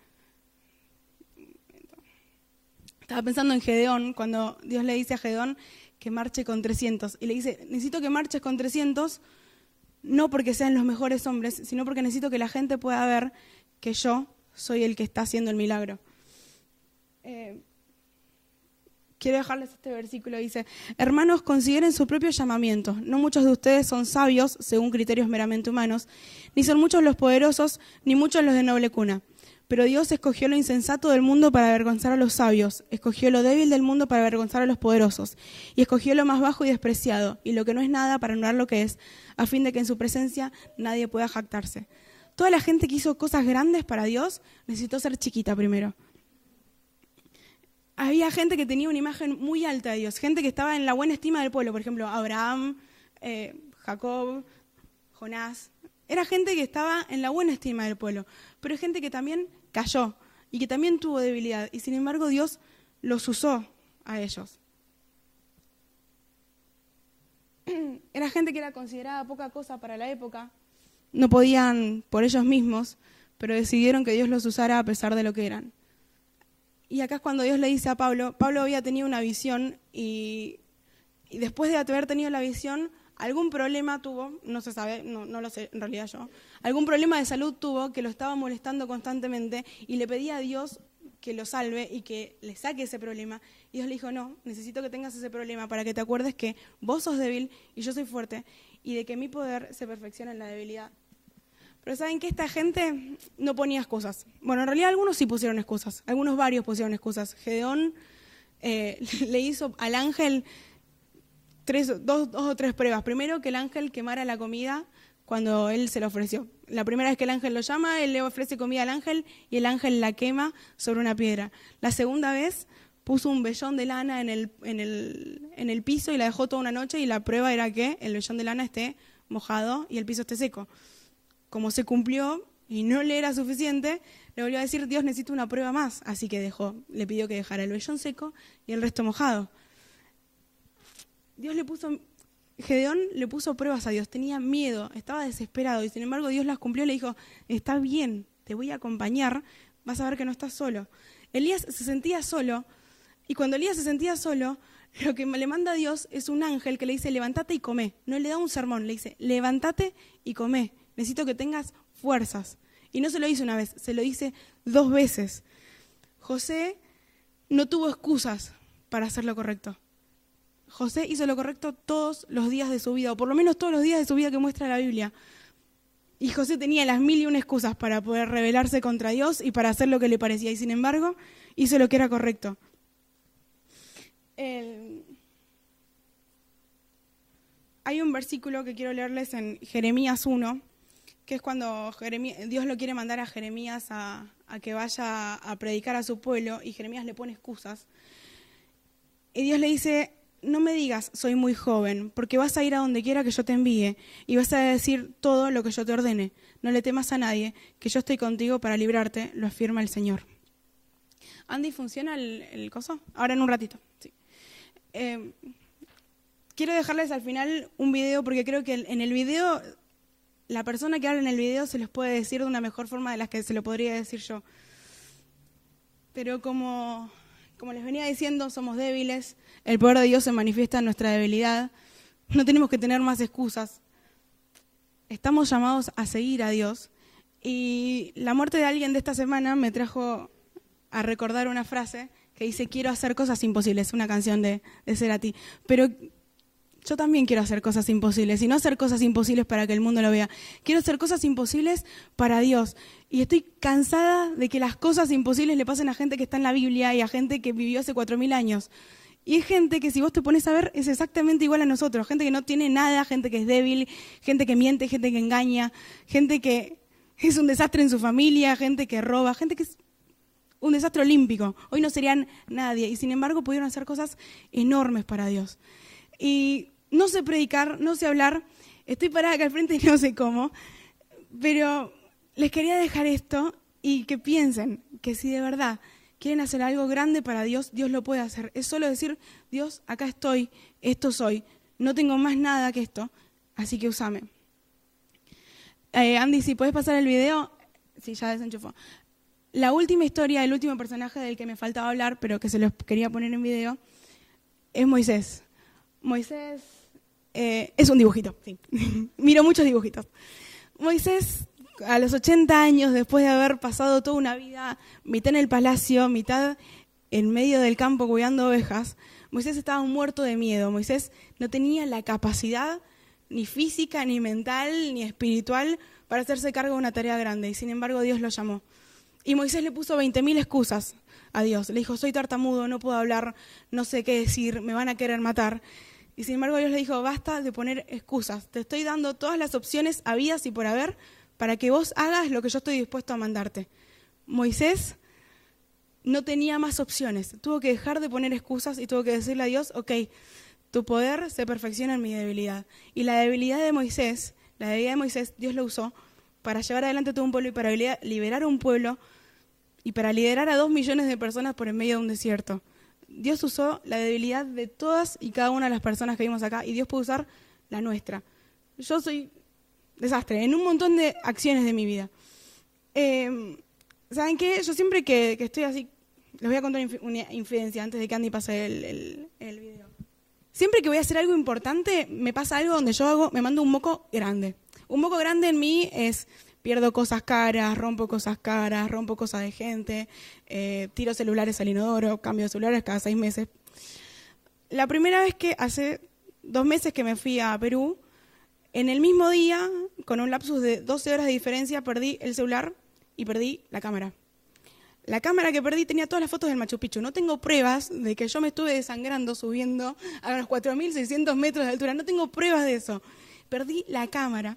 Estaba pensando en Gedeón, cuando Dios le dice a Gedeón que marche con 300. Y le dice, necesito que marches con 300, no porque sean los mejores hombres, sino porque necesito que la gente pueda ver que yo soy el que está haciendo el milagro. Quiero dejarles este versículo, dice, hermanos, consideren su propio llamamiento. No muchos de ustedes son sabios, según criterios meramente humanos, ni son muchos los poderosos, ni muchos los de noble cuna. Pero Dios escogió lo insensato del mundo para avergonzar a los sabios, escogió lo débil del mundo para avergonzar a los poderosos, y escogió lo más bajo y despreciado, y lo que no es nada para anular lo que es, a fin de que en su presencia nadie pueda jactarse. Toda la gente que hizo cosas grandes para Dios necesitó ser chiquita primero. Había gente que tenía una imagen muy alta de Dios, gente que estaba en la buena estima del pueblo, por ejemplo, Abraham, Jacob, Jonás. Era gente que estaba en la buena estima del pueblo, pero gente que también cayó y que también tuvo debilidad, y sin embargo Dios los usó a ellos. Era gente que era considerada poca cosa para la época, no podían por ellos mismos, pero decidieron que Dios los usara a pesar de lo que eran. Y acá es cuando Dios le dice a Pablo, Pablo había tenido una visión y después de haber tenido la visión, algún problema tuvo, no se sabe, no lo sé en realidad yo, algún problema de salud tuvo que lo estaba molestando constantemente y le pedía a Dios que lo salve y que le saque ese problema. Y Dios le dijo, no, necesito que tengas ese problema para que te acuerdes que vos sos débil y yo soy fuerte y de que mi poder se perfecciona en la debilidad. Pero ¿saben qué? Esta gente no ponía excusas. Bueno, en realidad algunos sí pusieron excusas, varios pusieron excusas. Gedeón le hizo al ángel dos o tres pruebas. Primero, que el ángel quemara la comida cuando él se la ofreció. La primera vez que el ángel lo llama, él le ofrece comida al ángel y el ángel la quema sobre una piedra. La segunda vez puso un vellón de lana en el piso y la dejó toda una noche y la prueba era que el vellón de lana esté mojado y el piso esté seco. Como se cumplió y no le era suficiente, le volvió a decir, Dios, necesita una prueba más. Así que le pidió que dejara el vellón seco y el resto mojado. Gedeón le puso pruebas a Dios, tenía miedo, estaba desesperado y sin embargo Dios las cumplió y le dijo, está bien, te voy a acompañar, vas a ver que no estás solo. Elías se sentía solo y cuando Elías se sentía solo, lo que le manda a Dios es un ángel que le dice, levántate y comé. No le da un sermón, le dice, levántate y comé. Necesito que tengas fuerzas. Y no se lo dice una vez, se lo dice 2 veces. José no tuvo excusas para hacer lo correcto. José hizo lo correcto todos los días de su vida, o por lo menos todos los días de su vida que muestra la Biblia. Y José tenía las 1001 excusas para poder rebelarse contra Dios y para hacer lo que le parecía. Y sin embargo, hizo lo que era correcto. Hay un versículo que quiero leerles en Jeremías 1, que es cuando Dios lo quiere mandar a Jeremías a que vaya a predicar a su pueblo, y Jeremías le pone excusas. Y Dios le dice, no me digas, soy muy joven, porque vas a ir a donde quiera que yo te envíe, y vas a decir todo lo que yo te ordene. No le temas a nadie, que yo estoy contigo para librarte, lo afirma el Señor. Andy, ¿funciona el coso? Ahora en un ratito, sí. Quiero dejarles al final un video, porque creo que en el video, la persona que habla en el video se los puede decir de una mejor forma de las que se lo podría decir yo. Pero como les venía diciendo, somos débiles, el poder de Dios se manifiesta en nuestra debilidad, no tenemos que tener más excusas. Estamos llamados a seguir a Dios. Y la muerte de alguien de esta semana me trajo a recordar una frase que dice, quiero hacer cosas imposibles, una canción de Cerati. Pero yo también quiero hacer cosas imposibles, y no hacer cosas imposibles para que el mundo lo vea. Quiero hacer cosas imposibles para Dios. Y estoy cansada de que las cosas imposibles le pasen a gente que está en la Biblia y a gente que vivió hace 4000 años. Y es gente que, si vos te pones a ver, es exactamente igual a nosotros. Gente que no tiene nada, gente que es débil, gente que miente, gente que engaña, gente que es un desastre en su familia, gente que roba, gente que es un desastre olímpico, hoy no serían nadie, y sin embargo pudieron hacer cosas enormes para Dios. Y no sé predicar, no sé hablar, estoy parada acá al frente y no sé cómo, pero les quería dejar esto y que piensen que si de verdad quieren hacer algo grande para Dios, Dios lo puede hacer. Es solo decir, Dios, acá estoy, esto soy, no tengo más nada que esto, así que úsame. Andy, si podés pasar el video, sí, ya desenchufó. La última historia, el último personaje del que me faltaba hablar, pero que se los quería poner en video, es Moisés. Moisés es un dibujito, sí. Miro muchos dibujitos. Moisés, a los 80 años, después de haber pasado toda una vida, mitad en el palacio, mitad en medio del campo cuidando ovejas, Moisés estaba muerto de miedo. Moisés no tenía la capacidad ni física, ni mental, ni espiritual para hacerse cargo de una tarea grande. Y sin embargo Dios lo llamó. Y Moisés le puso 20.000 excusas a Dios. Le dijo, soy tartamudo, no puedo hablar, no sé qué decir, me van a querer matar. Y sin embargo Dios le dijo, basta de poner excusas. Te estoy dando todas las opciones habidas y por haber para que vos hagas lo que yo estoy dispuesto a mandarte. Moisés no tenía más opciones. Tuvo que dejar de poner excusas y tuvo que decirle a Dios, ok, tu poder se perfecciona en mi debilidad. Y la debilidad de Moisés, Dios lo usó para llevar adelante todo un pueblo y para liberar un pueblo y para liderar a 2 millones de personas por en medio de un desierto. Dios usó la debilidad de todas y cada una de las personas que vimos acá y Dios puede usar la nuestra. Yo soy desastre en un montón de acciones de mi vida. ¿Saben qué? Yo siempre que estoy así, les voy a contar una infidencia antes de que Andy pase el video. Siempre que voy a hacer algo importante, me pasa algo donde me mando un moco grande. Un moco grande en mí es, pierdo cosas caras, rompo cosas de gente, tiro celulares al inodoro, cambio de celulares cada 6 meses. La primera vez que hace 2 meses que me fui a Perú, en el mismo día, con un lapsus de 12 horas de diferencia, perdí el celular y perdí la cámara. La cámara que perdí tenía todas las fotos del Machu Picchu. No tengo pruebas de que yo me estuve desangrando subiendo a los 4.600 metros de altura. No tengo pruebas de eso. Perdí la cámara.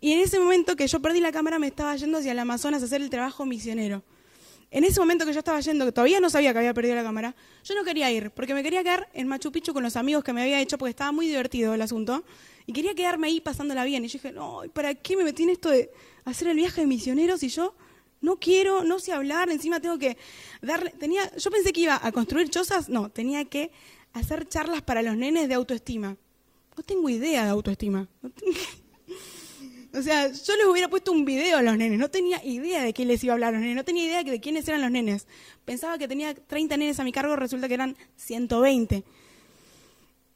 Y en ese momento que yo perdí la cámara me estaba yendo hacia el Amazonas a hacer el trabajo misionero. En ese momento que yo estaba yendo, que todavía no sabía que había perdido la cámara, yo no quería ir, porque me quería quedar en Machu Picchu con los amigos que me había hecho, porque estaba muy divertido el asunto, y quería quedarme ahí pasándola bien. Y yo dije, no, ¿para qué me metí en esto de hacer el viaje de misioneros si yo no quiero, no sé hablar, encima tengo que darle... Yo pensé que iba a construir chozas, no, tenía que hacer charlas para los nenes de autoestima. No tengo idea de autoestima. O sea, yo les hubiera puesto un video a los nenes, no tenía idea de quién les iba a hablar a los nenes, no tenía idea de quiénes eran los nenes. Pensaba que tenía 30 nenes a mi cargo, resulta que eran 120.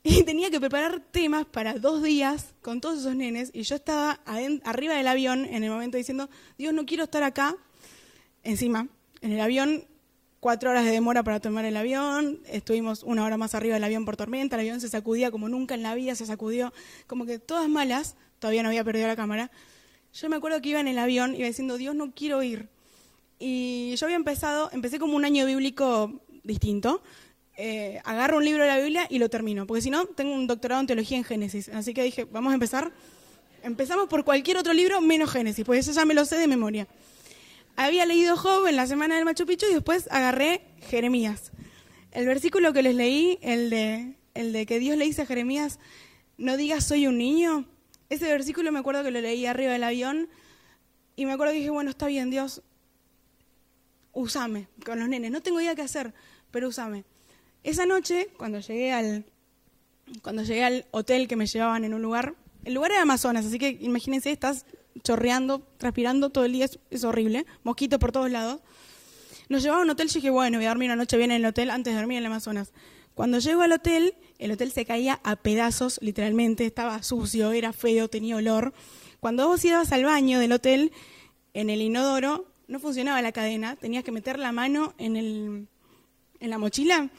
Y tenía que preparar temas para 2 días con todos esos nenes, y yo estaba arriba del avión en el momento diciendo, Dios, no quiero estar acá. Encima, en el avión, 4 horas de demora para tomar el avión, estuvimos 1 hora más arriba del avión por tormenta, el avión se sacudía como nunca en la vida se sacudió, como que todas malas, todavía no había perdido la cámara. Yo me acuerdo que iba en el avión, iba diciendo, Dios, no quiero ir. Y yo empecé como un año bíblico distinto, agarro un libro de la Biblia y lo termino, porque si no, tengo un doctorado en teología en Génesis, así que dije, vamos a empezar, empezamos por cualquier otro libro menos Génesis, porque eso ya me lo sé de memoria. Había leído Job en la semana del Machu Picchu y después agarré Jeremías. El versículo que les leí, el de que Dios le dice a Jeremías, no digas soy un niño, ese versículo me acuerdo que lo leí arriba del avión y me acuerdo que dije, bueno, está bien, Dios, úsame con los nenes, no tengo idea qué hacer, pero úsame. Esa noche, cuando llegué al hotel que me llevaban en un lugar, el lugar era Amazonas, así que imagínense, estás chorreando, transpirando todo el día, es horrible, mosquitos por todos lados. Nos llevaban a un hotel y dije, bueno, voy a dormir una noche bien en el hotel antes de dormir en el Amazonas. Cuando llego al hotel, el hotel se caía a pedazos, literalmente, estaba sucio, era feo, tenía olor. Cuando vos ibas al baño del hotel, en el inodoro, no funcionaba la cadena, tenías que meter la mano en la mochila.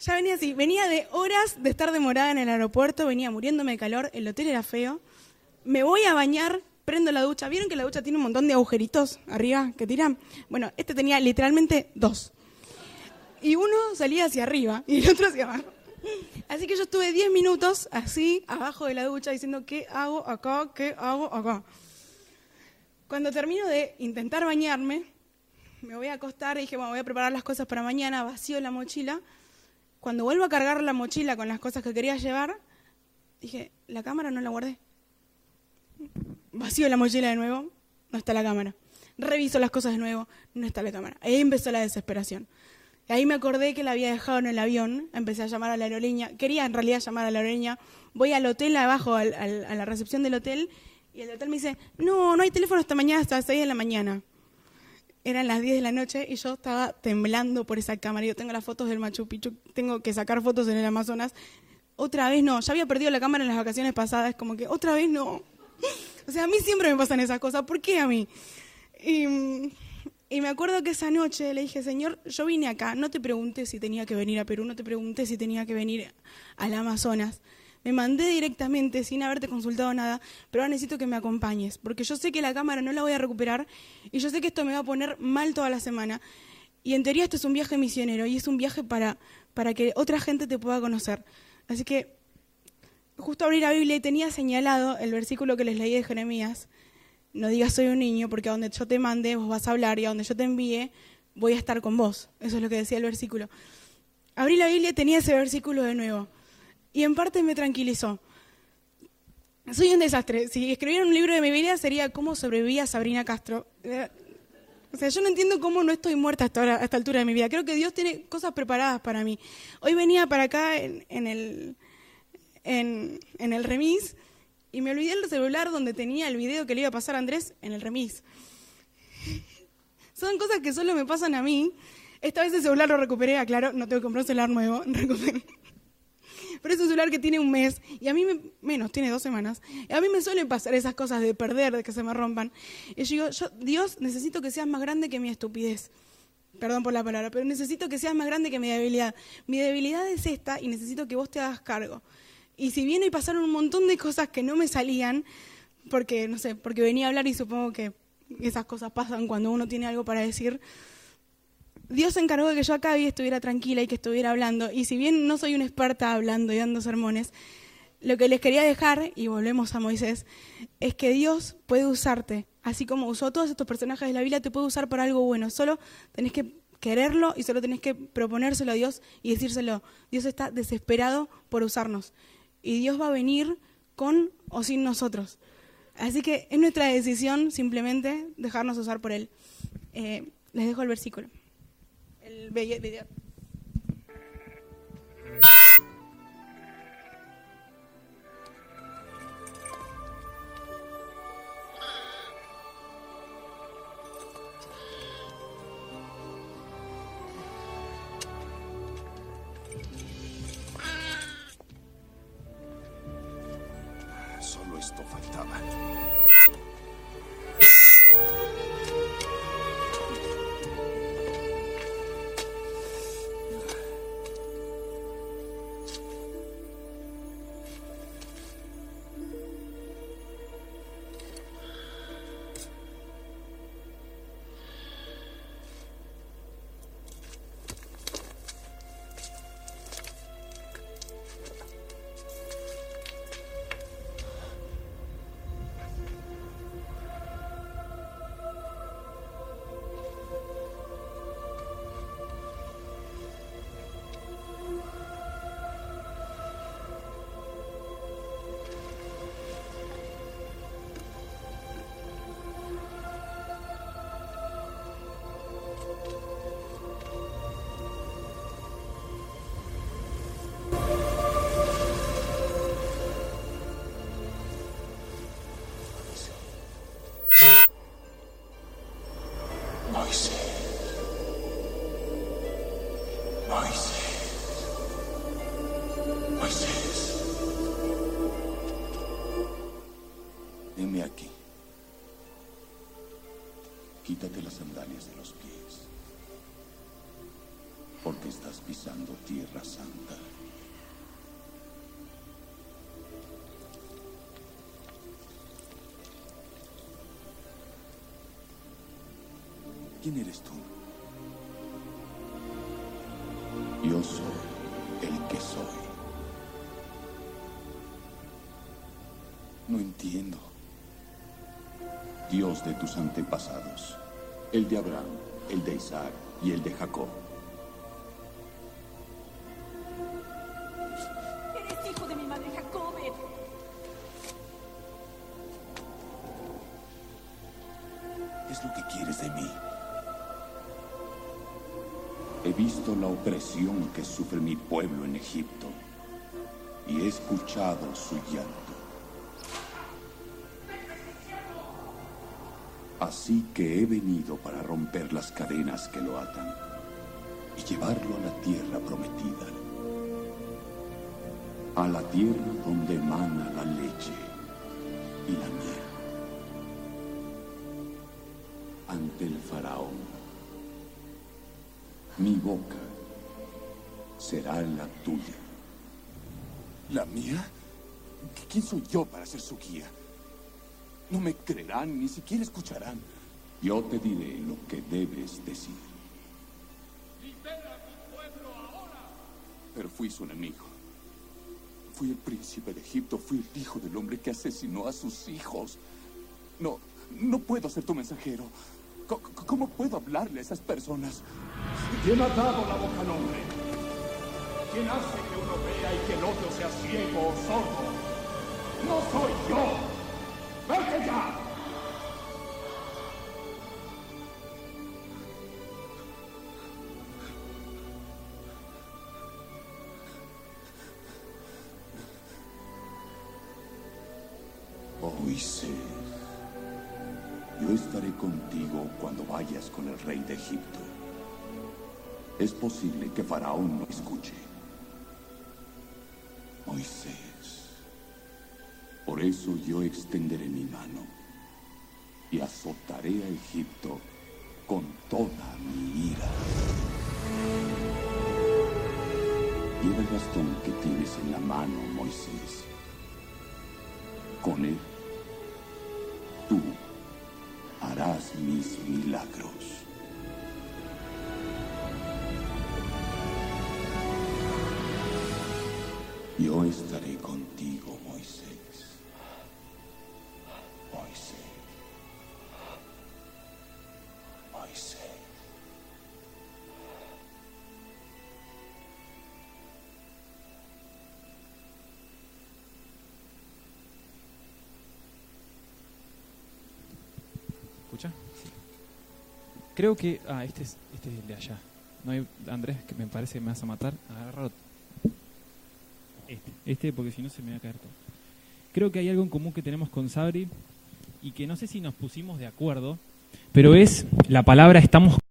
Ya venía así, venía de horas de estar demorada en el aeropuerto, venía muriéndome de calor, el hotel era feo. Me voy a bañar, prendo la ducha. ¿Vieron que la ducha tiene un montón de agujeritos arriba que tiran? Bueno, este tenía literalmente 2. Y uno salía hacia arriba y el otro hacia abajo. Así que yo estuve 10 minutos así, abajo de la ducha, diciendo, ¿qué hago acá? ¿Qué hago acá? Cuando termino de intentar bañarme, me voy a acostar y dije, bueno, voy a preparar las cosas para mañana, vacío la mochila. Cuando vuelvo a cargar la mochila con las cosas que quería llevar, dije, la cámara no la guardé. Vacío la mochila de nuevo, no está la cámara. Reviso las cosas de nuevo, no está la cámara. Ahí empezó la desesperación. Ahí me acordé que la había dejado en el avión, empecé a llamar a la aerolínea, quería en realidad llamar a la aerolínea, voy al hotel abajo, a la recepción del hotel, y el hotel me dice, no hay teléfono hasta mañana, hasta las 6 de la mañana. Eran las 10 de la noche y yo estaba temblando por esa cámara. Yo tengo las fotos del Machu Picchu, tengo que sacar fotos en el Amazonas. Otra vez no, ya había perdido la cámara en las vacaciones pasadas, como que otra vez no. O sea, a mí siempre me pasan esas cosas, ¿por qué a mí? Y me acuerdo que esa noche le dije, Señor, yo vine acá, no te pregunté si tenía que venir a Perú, no te pregunté si tenía que venir al Amazonas. Me mandé directamente sin haberte consultado nada, pero ahora necesito que me acompañes, porque yo sé que la cámara no la voy a recuperar y yo sé que esto me va a poner mal toda la semana. Y en teoría esto es un viaje misionero y es un viaje para que otra gente te pueda conocer. Así que justo abrí la Biblia y tenía señalado el versículo que les leí de Jeremías. No digas soy un niño, porque a donde yo te mande vos vas a hablar y a donde yo te envíe voy a estar con vos. Eso es lo que decía el versículo. Abrí la Biblia y tenía ese versículo de nuevo. Y en parte me tranquilizó. Soy un desastre. Si escribiera un libro de mi vida sería ¿Cómo sobrevivía Sabrina Castro? O sea, yo no entiendo cómo no estoy muerta a esta altura de mi vida. Creo que Dios tiene cosas preparadas para mí. Hoy venía para acá en el remis y me olvidé el celular donde tenía el video que le iba a pasar a Andrés en el remis. Son cosas que solo me pasan a mí. Esta vez el celular lo recuperé, aclaro, no tengo que comprar un celular nuevo, recuperé. Pero es un celular que tiene un mes y a mí menos, tiene 2 semanas. Y a mí me suelen pasar esas cosas de perder, de que se me rompan. Y yo digo, Dios, necesito que seas más grande que mi estupidez. Perdón por la palabra, pero necesito que seas más grande que mi debilidad. Mi debilidad es esta y necesito que vos te hagas cargo. Y si bien hoy pasaron un montón de cosas que no me salían, porque, no sé, porque venía a hablar y supongo que esas cosas pasan cuando uno tiene algo para decir, Dios se encargó de que yo acá estuviera tranquila y que estuviera hablando. Y si bien no soy una experta hablando y dando sermones, lo que les quería dejar, y volvemos a Moisés, es que Dios puede usarte. Así como usó a todos estos personajes de la Biblia, te puede usar para algo bueno. Solo tenés que quererlo y solo tenés que proponérselo a Dios y decírselo. Dios está desesperado por usarnos. Y Dios va a venir con o sin nosotros. Así que es nuestra decisión simplemente dejarnos usar por Él. Les dejo el versículo. El video. Solo esto faltaba. Moisés. Heme aquí. Quítate las sandalias de los pies, porque estás pisando tierra santa. ¿Quién eres tú? Yo soy el que soy. No entiendo. Dios de tus antepasados, el de Abraham, el de Isaac y el de Jacob. Eres hijo de mi madre Jacob. ¿Qué es lo que quieres de mí? He visto la opresión que sufre mi pueblo en Egipto y he escuchado su llanto. Así que he venido para romper las cadenas que lo atan y llevarlo a la tierra prometida, a la tierra donde emana la leche y la miel. Ante el faraón, mi boca será la tuya. ¿La mía? ¿Quién soy yo para ser su guía? No me creerán, ni siquiera escucharán. Yo te diré lo que debes decir. ¡Libera a mi pueblo ahora! Pero fui su enemigo. Fui el príncipe de Egipto, fui el hijo del hombre que asesinó a sus hijos. No puedo ser tu mensajero. ¿Cómo puedo hablarle a esas personas? ¿Quién ha dado la boca al hombre? ¿Quién hace que uno vea y que el otro sea ciego o sordo? ¡No soy yo! ¡Vete ya! Moisés, yo estaré contigo cuando vayas con el rey de Egipto. Es posible que Faraón no escuche. Moisés, por eso yo extenderé mi mano y azotaré a Egipto con toda mi ira. Lleva el bastón que tienes en la mano, Moisés. Con él, tú harás mis milagros. Yo estaré contigo, Moisés. Moisés. Moisés. ¿Escucha? Sí. Creo que... este es el de allá. No hay, Andrés, que me parece que me vas a matar. Agarra este porque si no se me va a caer todo. Creo que hay algo en común que tenemos con Sabri y que no sé si nos pusimos de acuerdo, pero es la palabra estamos